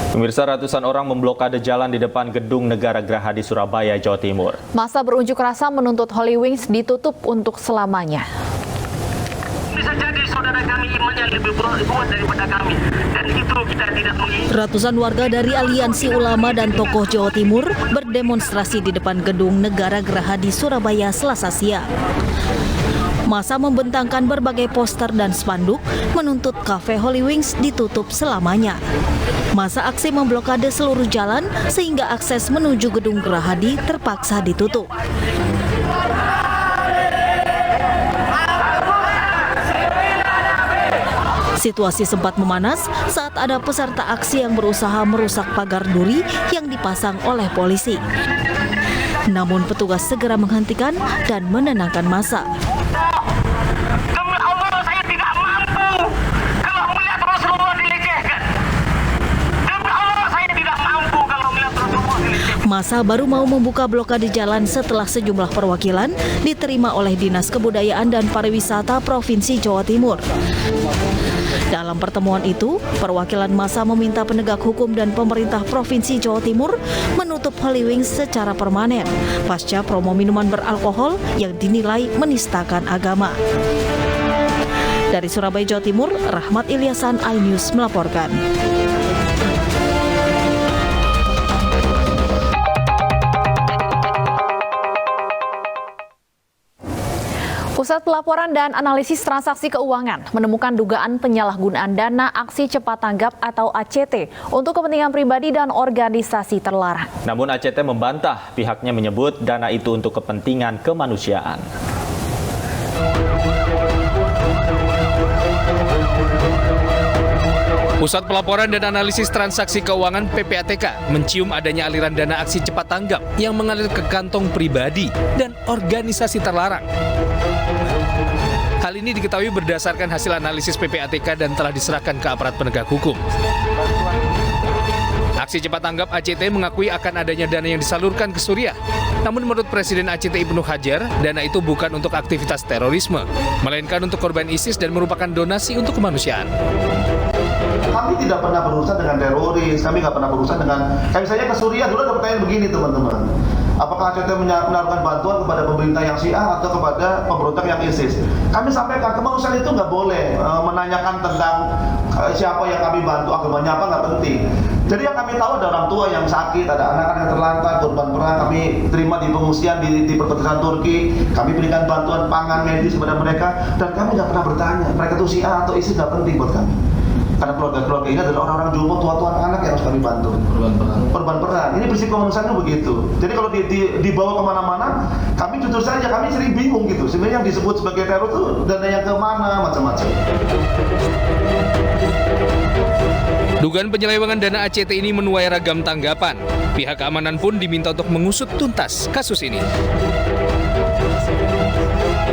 Pemirsa, ratusan orang memblokade jalan di depan Gedung Negara Geraha di Surabaya, Jawa Timur. Massa berunjuk rasa menuntut Holy Wings ditutup untuk selamanya. Bisa jadi saudara kami imannya lebih kuat daripada kami, dan itu kita tidak menginginkan. Ratusan warga dari Aliansi Ulama dan Tokoh Jawa Timur berdemonstrasi di depan Gedung Negara Geraha di Surabaya Selasa siang. Massa membentangkan berbagai poster dan spanduk menuntut Cafe Holy Wings ditutup selamanya. Massa aksi memblokade seluruh jalan sehingga akses menuju Gedung Gerahadi terpaksa ditutup. Situasi sempat memanas saat ada peserta aksi yang berusaha merusak pagar duri yang dipasang oleh polisi. Namun petugas segera menghentikan dan menenangkan massa. Demi Allah, saya tidak mampu kalau melihat Rasulullah dilecehkan. Demi Allah, saya tidak mampu kalau melihat Rasulullah dilecehkan. Massa baru mau membuka blokade jalan setelah sejumlah perwakilan diterima oleh Dinas Kebudayaan dan Pariwisata Provinsi Jawa Timur. Dalam pertemuan itu, perwakilan massa meminta penegak hukum dan pemerintah Provinsi Jawa Timur menutup Holy Wings secara permanen pasca promo minuman beralkohol yang dinilai menistakan agama. Dari Surabaya, Jawa Timur, Rahmat Ilyasan, iNews melaporkan. Pusat Pelaporan dan Analisis Transaksi Keuangan menemukan dugaan penyalahgunaan dana aksi cepat tanggap atau ACT untuk kepentingan pribadi dan organisasi terlarang. Namun ACT membantah pihaknya menyebut dana itu untuk kepentingan kemanusiaan. Pusat Pelaporan dan Analisis Transaksi Keuangan (PPATK) mencium adanya aliran dana aksi cepat tanggap yang mengalir ke kantong pribadi dan organisasi terlarang. Hal ini diketahui berdasarkan hasil analisis PPATK dan telah diserahkan ke aparat penegak hukum. Aksi cepat tanggap ACT mengakui akan adanya dana yang disalurkan ke Suriah. Namun menurut Presiden ACT Ibnu Hajar, dana itu bukan untuk aktivitas terorisme, melainkan untuk korban ISIS dan merupakan donasi untuk kemanusiaan. Kami tidak pernah berurusan dengan teroris, kami nggak pernah berurusan dengan, kayak misalnya ke Suriah dulu ada pertanyaan begini teman-teman. Apakah ACT menaruhkan bantuan kepada pemerintah yang Syiah atau kepada pemberontak yang ISIS? Kami sampaikan kemanusiaan itu nggak boleh menanyakan tentang siapa yang kami bantu, agamanya apa, nggak penting. Jadi yang kami tahu ada orang tua yang sakit, ada anak-anak yang terlantar, korban perang, kami terima di pengungsian di perbatasan Turki, kami berikan bantuan pangan medis kepada mereka, dan kami nggak pernah bertanya mereka itu Syiah atau ISIS, nggak penting buat kami. Karena keluarga-keluarga ini adalah orang-orang jumbo, tua-tua anak-anak yang harus kami bantu. Korban perang. Ini prinsip kemanusiaan begitu. Jadi kalau dibawa kemana-mana, kami jujur saja, kami sering bingung gitu. Sebenarnya yang disebut sebagai teror itu dana yang kemana, macam-macam. Dugaan penyelewengan dana ACT ini menuai ragam tanggapan. Pihak keamanan pun diminta untuk mengusut tuntas kasus ini.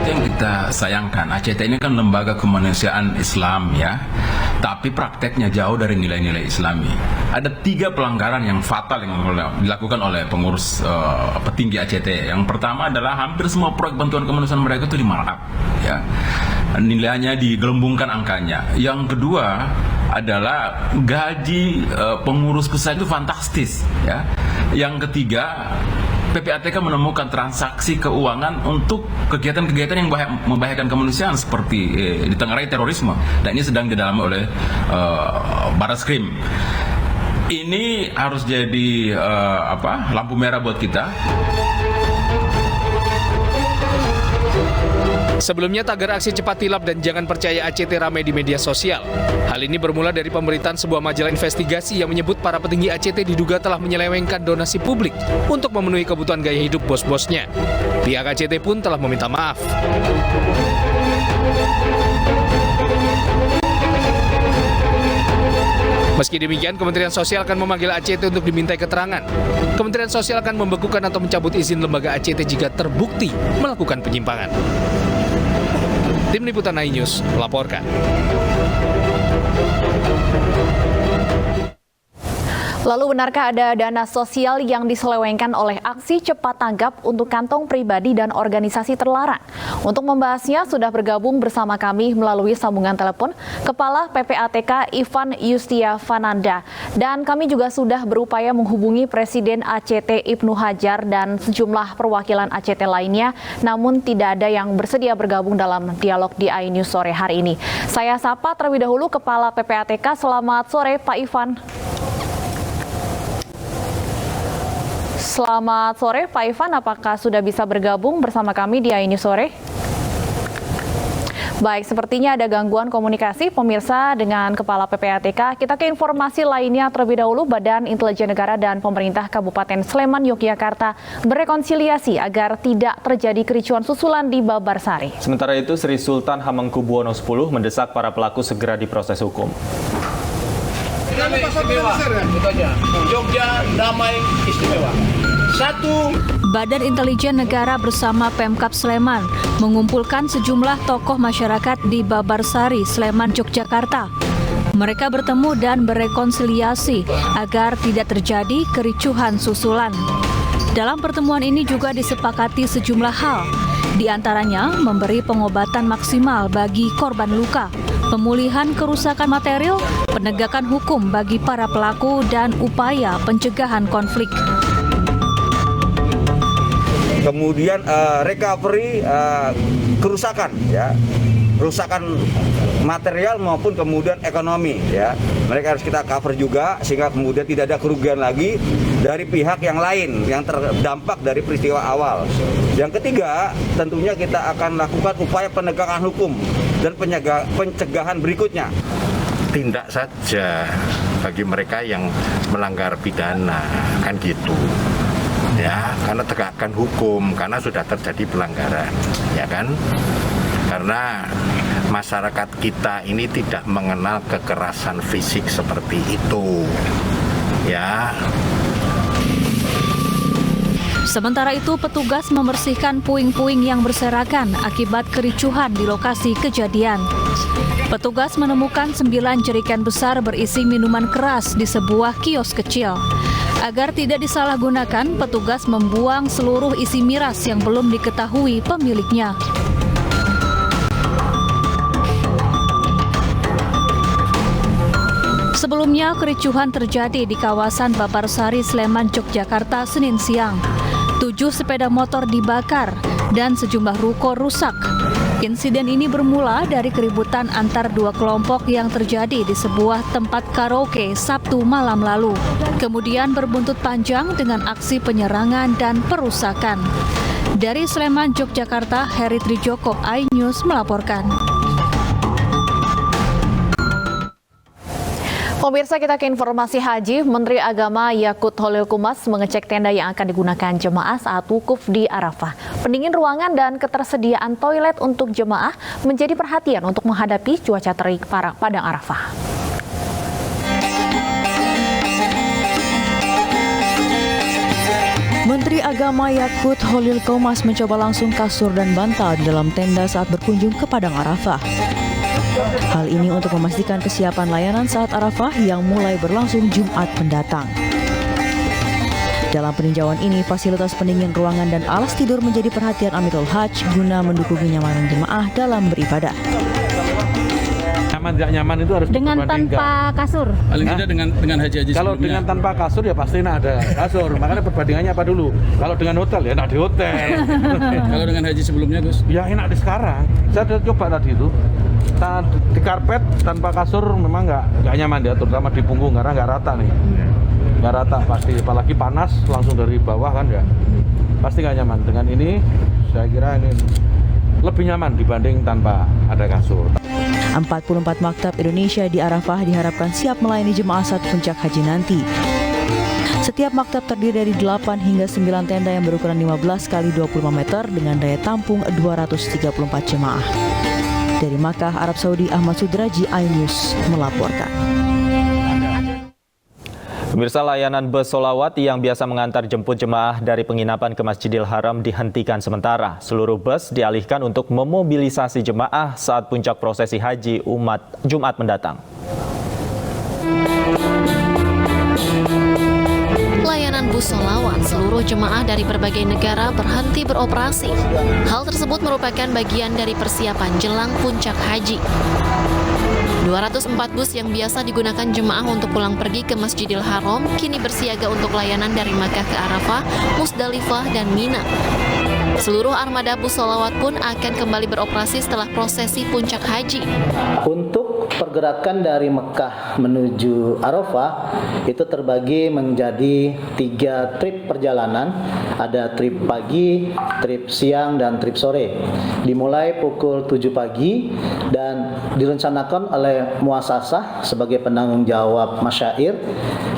Itu yang kita sayangkan. ACT ini kan lembaga kemanusiaan Islam ya, tapi prakteknya jauh dari nilai-nilai Islami. Ada 3 pelanggaran yang fatal yang dilakukan oleh pengurus petinggi ACT. Yang pertama adalah hampir semua proyek bantuan kemanusiaan mereka itu dimarkup, ya. Nilainya digelembungkan angkanya. Yang kedua adalah gaji pengurus pusat itu fantastis, ya. Yang ketiga, PPATK menemukan transaksi keuangan untuk kegiatan-kegiatan yang membahayakan kemanusiaan seperti ditengarai terorisme, dan ini sedang didalami oleh Baraskrim. Ini harus jadi lampu merah buat kita. Sebelumnya tagar aksi cepat tilap dan jangan percaya ACT ramai di media sosial. Hal ini bermula dari pemberitaan sebuah majalah investigasi yang menyebut para petinggi ACT diduga telah menyelewengkan donasi publik untuk memenuhi kebutuhan gaya hidup bos-bosnya. Pihak ACT pun telah meminta maaf. Meski demikian, Kementerian Sosial akan memanggil ACT untuk dimintai keterangan. Kementerian Sosial akan membekukan atau mencabut izin lembaga ACT jika terbukti melakukan penyimpangan. Tim Liputan iNews melaporkan. Lalu benarkah ada dana sosial yang diselewengkan oleh aksi cepat tanggap untuk kantong pribadi dan organisasi terlarang? Untuk membahasnya sudah bergabung bersama kami melalui sambungan telepon Kepala PPATK Ivan Yustia Fananda. Dan kami juga sudah berupaya menghubungi Presiden ACT Ibnu Hajar dan sejumlah perwakilan ACT lainnya, namun tidak ada yang bersedia bergabung dalam dialog di iNews sore hari ini. Saya sapa terlebih dahulu Kepala PPATK. Selamat sore Pak Ivan. Selamat sore Pak Ivan, apakah sudah bisa bergabung bersama kami di iNews sore? Baik, sepertinya ada gangguan komunikasi pemirsa dengan Kepala PPATK. Kita ke informasi lainnya terlebih dahulu. Badan Intelijen Negara dan Pemerintah Kabupaten Sleman, Yogyakarta berrekonsiliasi agar tidak terjadi kericuan susulan di Babarsari. Sementara itu, Sri Sultan Hamengkubuwono X mendesak para pelaku segera diproses hukum. Damai istimewa, itu aja. Jogja damai istimewa. Satu. Badan Intelijen Negara bersama Pemkab Sleman mengumpulkan sejumlah tokoh masyarakat di Babarsari, Sleman, Yogyakarta. Mereka bertemu dan berrekonsiliasi agar tidak terjadi kericuhan susulan. Dalam pertemuan ini juga disepakati sejumlah hal, di antaranya memberi pengobatan maksimal bagi korban luka, pemulihan kerusakan material, penegakan hukum bagi para pelaku, dan upaya pencegahan konflik. Kemudian recovery kerusakan, ya, kerusakan material maupun kemudian ekonomi, ya. Mereka harus kita cover juga sehingga kemudian tidak ada kerugian lagi dari pihak yang lain yang terdampak dari peristiwa awal. Yang ketiga, tentunya kita akan lakukan upaya penegakan hukum dan pencegahan berikutnya. Tindak saja bagi mereka yang melanggar pidana, kan gitu. Ya, karena tegakkan hukum, karena sudah terjadi pelanggaran, ya kan? Karena masyarakat kita ini tidak mengenal kekerasan fisik seperti itu, ya. Sementara itu, petugas membersihkan puing-puing yang berserakan akibat kericuhan di lokasi kejadian. Petugas menemukan 9 jerigen besar berisi minuman keras di sebuah kios kecil. Agar tidak disalahgunakan, petugas membuang seluruh isi miras yang belum diketahui pemiliknya. Sebelumnya, kericuhan terjadi di kawasan Babarsari, Sleman, Yogyakarta, Senin siang. 7 sepeda motor dibakar dan sejumlah ruko rusak. Insiden ini bermula dari keributan antar dua kelompok yang terjadi di sebuah tempat karaoke Sabtu malam lalu. Kemudian berbuntut panjang dengan aksi penyerangan dan perusakan. Dari Sleman, Yogyakarta, Heri Trijoko, iNews melaporkan. Pemirsa, kita ke informasi haji. Menteri Agama Yakut Khalil Qumas mengecek tenda yang akan digunakan jemaah saat wukuf di Arafah. Pendingin ruangan dan ketersediaan toilet untuk jemaah menjadi perhatian untuk menghadapi cuaca terik padang Arafah. Menteri Agama Yakut Khalil Qumas mencoba langsung kasur dan bantal di dalam tenda saat berkunjung ke padang Arafah. Hal ini untuk memastikan kesiapan layanan saat Arafah yang mulai berlangsung Jumat mendatang. Dalam peninjauan ini, fasilitas pendingin ruangan dan alas tidur menjadi perhatian Amirul Hajj guna mendukung kenyamanan jemaah dalam beribadah. Nyaman tidak nyaman itu harus dengan tanpa kasur. Paling tidak dengan haji-haji sebelumnya. Kalau dengan tanpa kasur ya pasti ada kasur. Makanya perbandingannya apa dulu? Kalau dengan hotel ya enak di hotel. Kalau dengan haji sebelumnya, Gus? Ya enak di sekarang. Saya sudah coba tadi itu. Di karpet tanpa kasur memang nggak nyaman dia, terutama di punggung karena nggak rata nih. Nggak rata pasti, apalagi panas langsung dari bawah kan ya. Pasti nggak nyaman. Dengan ini saya kira ini lebih nyaman dibanding tanpa ada kasur. 44 maktab Indonesia di Arafah diharapkan siap melayani jemaah saat puncak haji nanti. Setiap maktab terdiri dari 8 hingga 9 tenda yang berukuran 15 x 25 meter dengan daya tampung 234 jemaah. Dari Makkah, Arab Saudi, Ahmad Sudraji, iNews melaporkan. Pemirsa, layanan bus solawat yang biasa mengantar jemput jemaah dari penginapan ke Masjidil Haram dihentikan sementara. Seluruh bus dialihkan untuk memobilisasi jemaah saat puncak prosesi haji Jumat mendatang. layanan bus sholawat, seluruh jemaah dari berbagai negara berhenti beroperasi. Hal tersebut merupakan bagian dari persiapan jelang puncak haji. 204 bus yang biasa digunakan jemaah untuk pulang pergi ke Masjidil Haram kini bersiaga untuk layanan dari Makkah ke Arafah, Musdalifah, dan Mina. Seluruh armada bus sholawat pun akan kembali beroperasi setelah prosesi puncak haji. Untuk pergerakan dari Mekah menuju Arafah itu terbagi menjadi 3 trip perjalanan. Ada trip pagi, trip siang, dan trip sore. Dimulai pukul 7 pagi dan direncanakan oleh muasasah sebagai penanggung jawab masyair.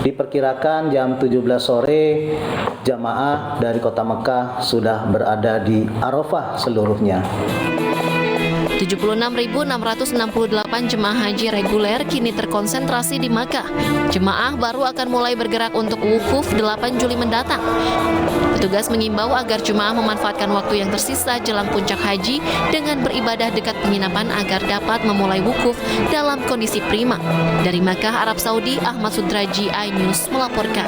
Diperkirakan jam 17 sore jamaah dari kota Mekah sudah berada di Arafah seluruhnya. 76.668 jemaah haji reguler kini terkonsentrasi di Makkah. Jemaah baru akan mulai bergerak untuk wukuf 8 Juli mendatang. Petugas mengimbau agar jemaah memanfaatkan waktu yang tersisa jelang puncak haji dengan beribadah dekat penginapan agar dapat memulai wukuf dalam kondisi prima. Dari Makkah, Arab Saudi, Ahmad Sudraji, iNews melaporkan.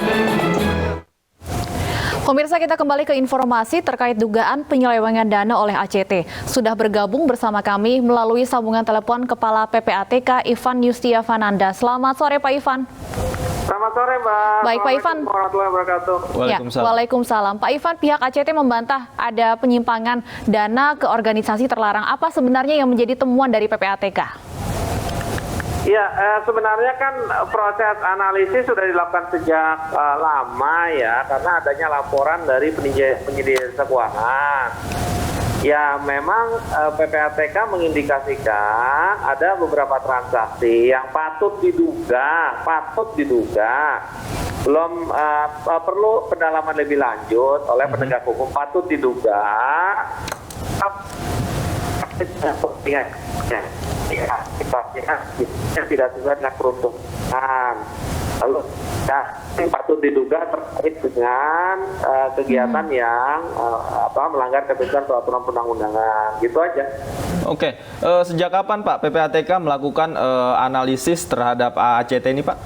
Pemirsa, kita kembali ke informasi terkait dugaan penyelewengan dana oleh ACT. Sudah bergabung bersama kami melalui sambungan telepon Kepala PPATK Ivan Yustiavananda. Selamat sore Pak Ivan. Selamat sore Mbak. Baik Pak Ivan. Warahmatullahi wabarakatuh. Waalaikumsalam. Waalaikumsalam. Pak Ivan, pihak ACT membantah ada penyimpangan dana ke organisasi terlarang. Apa sebenarnya yang menjadi temuan dari PPATK? Ya, sebenarnya kan proses analisis sudah dilakukan sejak lama ya, karena adanya laporan dari penyedia jasa keuangan. Ya, memang PPATK mengindikasikan ada beberapa transaksi yang patut diduga belum perlu pendalaman lebih lanjut oleh penegak hukum. Patut diduga yang tidak sesuai dengan peruntukan. Lalu patut diduga terkait dengan kegiatan yang melanggar ketentuan peraturan perundang-undangan. Gitu aja. Oke, sejak kapan Pak PPATK melakukan analisis terhadap ACT ini Pak?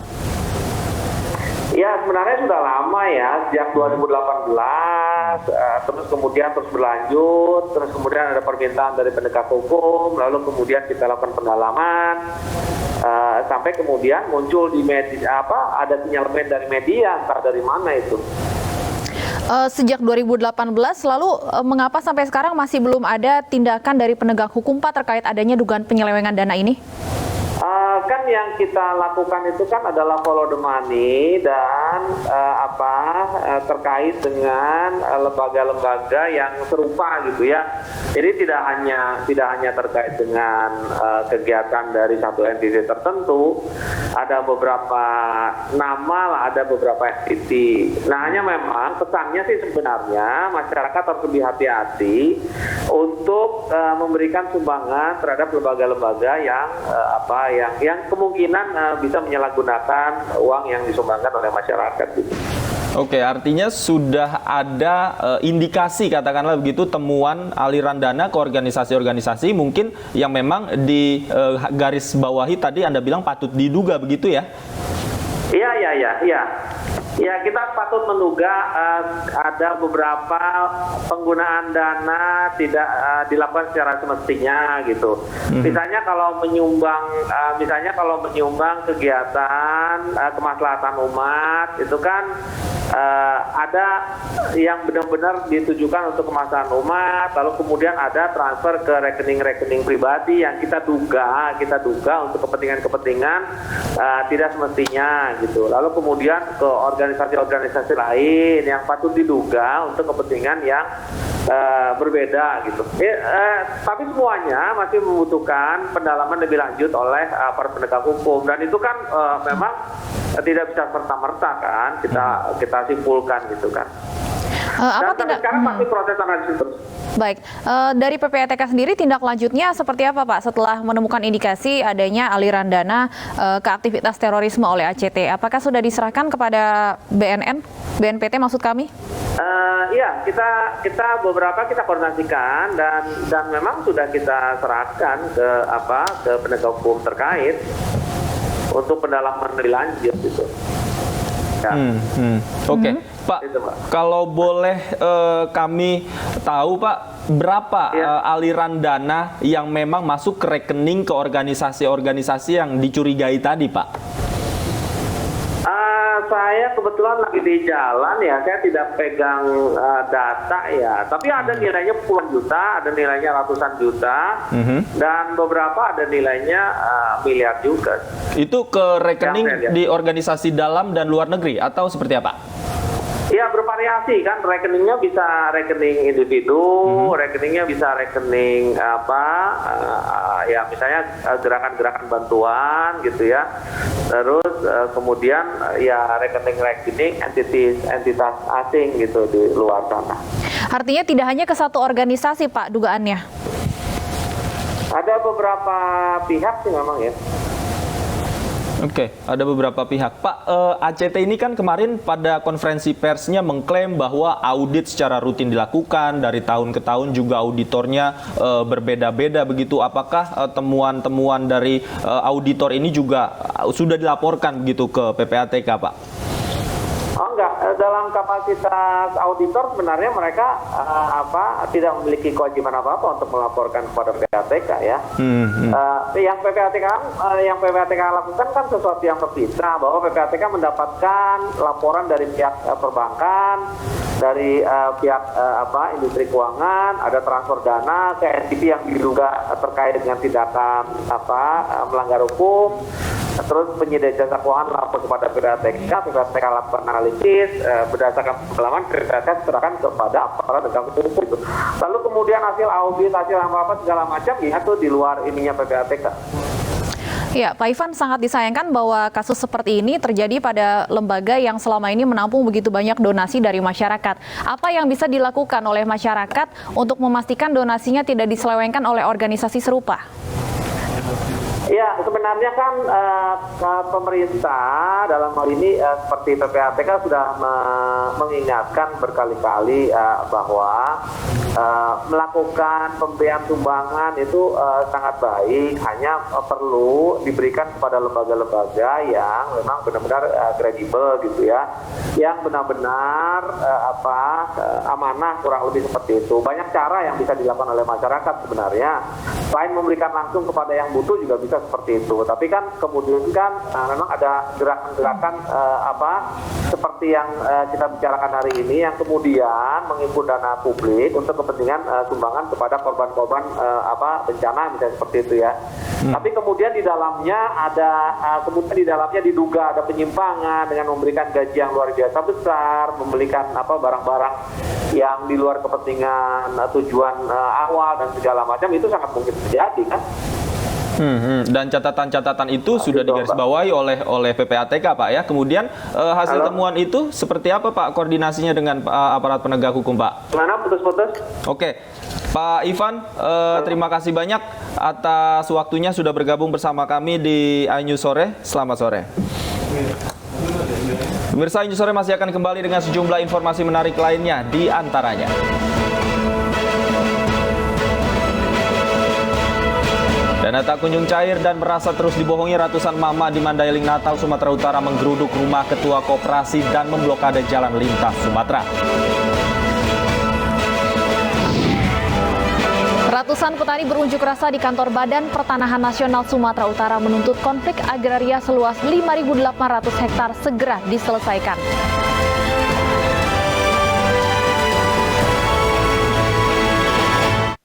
Ya, sebenarnya sudah lama ya, sejak 2018, terus kemudian terus berlanjut, terus kemudian ada permintaan dari penegak hukum, lalu kemudian kita lakukan pendalaman, sampai kemudian muncul di media, ada sinyalemen dari media, entah dari mana itu. Sejak 2018, lalu mengapa sampai sekarang masih belum ada tindakan dari penegak hukum Pak terkait adanya dugaan penyelewengan dana ini? Kan yang kita lakukan itu kan adalah follow the money dan terkait dengan lembaga-lembaga yang serupa gitu ya. Jadi tidak hanya terkait dengan kegiatan dari satu entiti tertentu, ada beberapa nama, ada beberapa entiti. Nah, hanya memang pesannya sih sebenarnya masyarakat harus lebih hati-hati untuk memberikan sumbangan terhadap lembaga-lembaga yang kemungkinan bisa menyalahgunakan uang yang disumbangkan oleh masyarakat. Oke, artinya sudah ada indikasi, katakanlah begitu, temuan aliran dana ke organisasi-organisasi mungkin yang memang di garis bawahi tadi Anda bilang patut diduga begitu ya? Iya. Ya, kita patut menduga ada beberapa penggunaan dana tidak dilakukan secara semestinya gitu. Misalnya kalau menyumbang kegiatan kemaslahatan umat itu kan ada yang benar-benar ditujukan untuk kemaslahatan umat, lalu kemudian ada transfer ke rekening-rekening pribadi yang kita duga untuk kepentingan-kepentingan tidak semestinya gitu. Lalu kemudian ke organisasi-organisasi lain yang patut diduga untuk kepentingan yang berbeda gitu. Tapi semuanya masih membutuhkan pendalaman lebih lanjut oleh para penegak hukum, dan itu kan memang tidak bisa serta-merta kan kita simpulkan gitu kan. Sekarang masih proses analisis terus. Baik, dari PPATK sendiri tindak lanjutnya seperti apa Pak setelah menemukan indikasi adanya aliran dana ke aktivitas terorisme oleh ACT? Apakah sudah diserahkan kepada BNPT maksud kami? Iya, kita beberapa kita koordinasikan dan memang sudah kita serahkan ke penegak hukum terkait untuk pendalaman lebih lanjut gitu. Ya. Oke. Pak, kalau boleh kami tahu Pak, berapa aliran dana yang memang masuk ke rekening ke organisasi-organisasi yang dicurigai tadi Pak? Saya kebetulan lagi di jalan ya, saya tidak pegang data ya. Tapi ada nilainya puluhan juta, ada nilainya ratusan juta, dan beberapa ada nilainya miliar juga. Itu ke rekening di organisasi dalam dan luar negeri atau seperti apa? Ya bervariasi kan, rekeningnya bisa rekening individu, rekeningnya bisa rekening ya misalnya gerakan-gerakan bantuan gitu ya. Terus kemudian ya rekening entitas asing gitu di luar sana. Artinya tidak hanya ke satu organisasi Pak dugaannya? Ada beberapa pihak sih memang ya. Oke, ada beberapa pihak. Pak, ACT ini kan kemarin pada konferensi persnya mengklaim bahwa audit secara rutin dilakukan, dari tahun ke tahun juga auditornya berbeda-beda begitu. Apakah temuan-temuan dari auditor ini juga sudah dilaporkan begitu ke PPATK, Pak? Oh enggak, dalam kapasitas auditor sebenarnya mereka tidak memiliki kewajiban apa-apa untuk melaporkan kepada PPATK ya. Yang PPATK lakukan kan sesuatu yang terpisah, bahwa PPATK mendapatkan laporan dari pihak perbankan, dari pihak industri keuangan, ada transfer dana ke entiti yang diduga terkait dengan tindakan melanggar hukum. Terus penyedia jasa keuangan lapor kepada PPATK lakukan analisis, berdasarkan pengalaman PPATK serahkan kepada aparat penegak hukum. Lalu kemudian hasil audit, hasil apa segala macam ya itu di luar ininya PPATK. Ya, Pak Ivan, sangat disayangkan bahwa kasus seperti ini terjadi pada lembaga yang selama ini menampung begitu banyak donasi dari masyarakat. Apa yang bisa dilakukan oleh masyarakat untuk memastikan donasinya tidak diselewengkan oleh organisasi serupa? Ya, sebenarnya kan pemerintah dalam hal ini seperti PPATK sudah mengingatkan berkali-kali bahwa melakukan pemberian sumbangan itu sangat baik, hanya perlu diberikan kepada lembaga-lembaga yang memang benar-benar kredibel gitu ya, yang benar-benar amanah, kurang lebih seperti itu. Banyak cara yang bisa dilakukan oleh masyarakat sebenarnya, selain memberikan langsung kepada yang butuh juga bisa seperti itu. Tapi kan kemudian kan memang ada gerakan-gerakan seperti yang kita bicarakan hari ini, yang kemudian menghimpun dana publik untuk kepentingan sumbangan kepada korban-korban bencana misalnya seperti itu ya. Tapi kemudian di dalamnya diduga ada penyimpangan dengan memberikan gaji yang luar biasa besar, membelikan barang-barang yang di luar kepentingan tujuan awal dan segala macam, itu sangat mungkin terjadi kan. Dan catatan-catatan itu sudah digarisbawahi oleh PPATK, Pak ya. Kemudian hasil temuan itu seperti apa, Pak, koordinasinya dengan aparat penegak hukum, Pak? Mana putus-putus? Oke, Pak Ivan, terima kasih banyak atas waktunya sudah bergabung bersama kami di iNews Sore. Selamat sore. Pemirsa, iNews Sore masih akan kembali dengan sejumlah informasi menarik lainnya, di antaranya. Dana tak kunjung cair dan merasa terus dibohongi, ratusan mama di Mandailing, Natal, Sumatera Utara menggeruduk rumah ketua koperasi dan memblokade jalan lintas Sumatera. Ratusan petani berunjuk rasa di kantor Badan Pertanahan Nasional Sumatera Utara menuntut konflik agraria seluas 5.800 hektar segera diselesaikan.